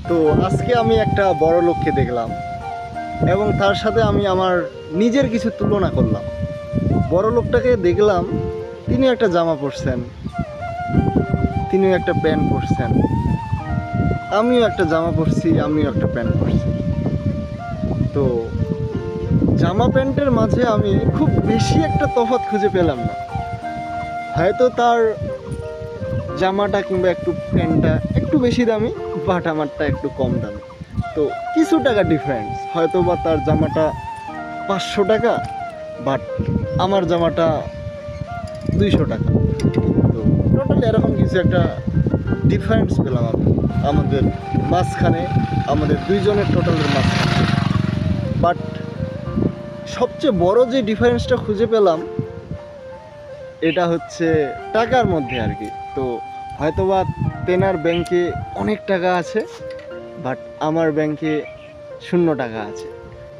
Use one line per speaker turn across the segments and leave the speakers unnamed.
তো আজকে আমি একটা বড় লোককে দেখলাম এবং তার সাথে আমি আমার নিজের কিছু তুলনা করলাম। বড় লোকটাকে দেখলাম, তিনি একটা জামা পরছেন, তিনিও একটা প্যান্ট পরছেন, আমিও একটা জামা পরছি, আমিও একটা প্যান্ট পরছি। তো জামা প্যান্টের মাঝে আমি খুব বেশি একটা তফাৎ খুঁজে পেলাম না। হয়তো তার জামাটা কিংবা একটু প্যান্টটা একটু বেশি দামি, বাট আমারটা একটু কম দামি। তো কিছু টাকা ডিফারেন্স, হয়তো বা তার জামাটা 500 টাকা, বাট আমার জামাটা 200 টাকা। তো টোটালি এরকম কিছু একটা ডিফারেন্স পেলাম আমি আমাদের মাঝখানে, আমাদের দুইজনের টোটালের মাঝখানে। বাট সবচেয়ে বড় যে ডিফারেন্সটা খুঁজে পেলাম এটা হচ্ছে টাকার মধ্যে আর কি। তো হয়তোবা তেনার ব্যাংকে অনেক টাকা আছে, বাট আমার ব্যাংকে 0 টাকা আছে।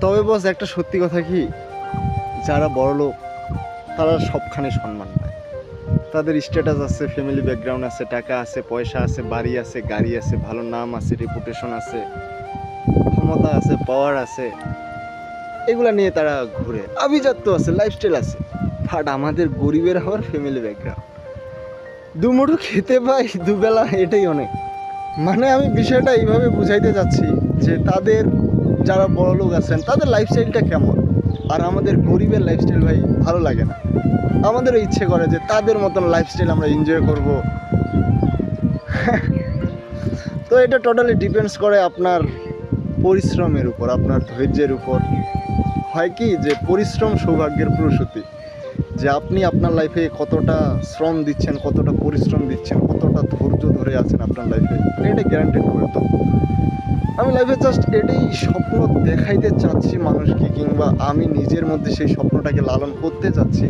তবে বস, একটা সত্যি কথা কি, যারা বড় লোক তারা সবখানে সম্মান পায়। তাদের স্ট্যাটাস আছে, ফ্যামিলি ব্যাকগ্রাউন্ড আছে, টাকা আছে, পয়সা আছে, বাড়ি আছে, গাড়ি আছে, ভালো নাম আছে, রেপুটেশন আছে, ক্ষমতা আছে, পাওয়ার আছে, এগুলা নিয়ে তারা ঘুরে, আভিজাত্য আছে, লাইফস্টাইল আছে। বাট আমাদের গরিবের আবার ফ্যামিলি ব্যাকগ্রাউন্ড, দুমুঠো খেতে পাই দুবেলা, এটাই অনেক। মানে আমি বিষয়টা এইভাবে বুঝাইতে যাচ্ছি যে তাদের যারা বড় লোক আছেন তাদের লাইফস্টাইলটা কেমন, আর আমাদের গরিবের লাইফস্টাইল ভাই ভালো লাগে না। আমাদেরও ইচ্ছে করে যে তাদের মতন লাইফস্টাইল আমরা এনজয় করব। তো এটা টোটালি ডিপেন্ডস করে আপনার পরিশ্রমের উপর, আপনার ধৈর্যের উপর। হয় কি যে পরিশ্রম সৌভাগ্যের প্রসূতি, যে আপনি আপনার লাইফে কতটা শ্রম দিচ্ছেন, কতটা পরিশ্রম দিচ্ছেন, কতটা ধৈর্য ধরে আছেন আপনার লাইফে, এটা গ্যারান্টেড করে। তো আমি লাইফে জাস্ট এটাই স্বপ্ন দেখাইতে চাচ্ছি মানুষকে, কিংবা আমি নিজের মধ্যে সেই স্বপ্নটাকে লালন করতে চাচ্ছি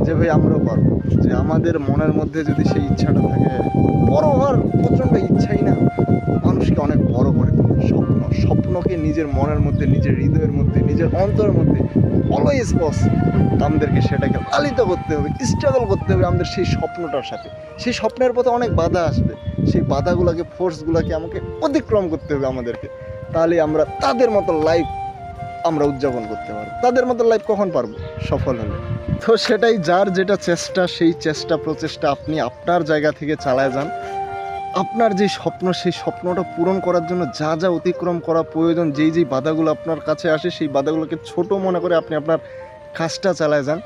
যে ভাই আমরাও পারবো। যে আমাদের মনের মধ্যে যদি সেই ইচ্ছাটা থাকে, বড় হওয়ার প্রচণ্ড ইচ্ছাই না মানুষকে অনেক বড় করে তোলে। স্বপ্নকে নিজের মনের মধ্যে, নিজের হৃদয়ের মধ্যে, নিজের অন্তরের মধ্যে অলওয়েজ বস আমাদেরকে সেটাকে লালিত করতে হবে, স্ট্রাগল করতে হবে আমাদের সেই স্বপ্নটার সাথে। সেই স্বপ্নের পথে অনেক বাধা আসবে, সেই বাধাগুলোকে, ফোর্সগুলোকে আমাকে অতিক্রম করতে হবে আমাদেরকে। তাহলে আমরা তাদের মতো লাইফ আমরা উদযাপন করতে পারবো। তাদের মতো লাইফ কখন পারবো? সফল হলে। তো সেটাই, যার যেটা চেষ্টা, সেই চেষ্টা প্রচেষ্টা আপনি আপনার জায়গা থেকে চালায় যান। আপনার যে স্বপ্ন, সেই স্বপ্নটা পূরণ করার জন্য যা যা অতিক্রম করা প্রয়োজন, যেই যেই বাধাগুলো আপনার কাছে আসে, সেই বাধাগুলোকে ছোট মনে করে আপনি আপনার কাজটা চালায় যান।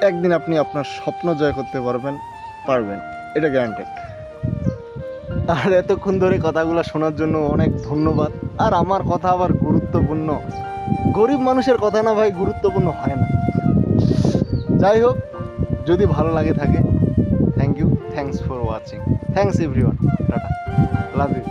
একদিন আপনি আপনার স্বপ্ন জয় করতে পারবেন, এটা গ্যারান্টেড। আর এতক্ষণ ধরে কথাগুলো শোনার জন্য অনেক ধন্যবাদ। আর আমার কথা আবার গুরুত্বপূর্ণ, গরিব মানুষের কথা না ভাই গুরুত্বপূর্ণ হয় না। যাই হোক, যদি ভালো লাগে থাকে, thank you, thanks for watching, thanks everyone, tata, love you.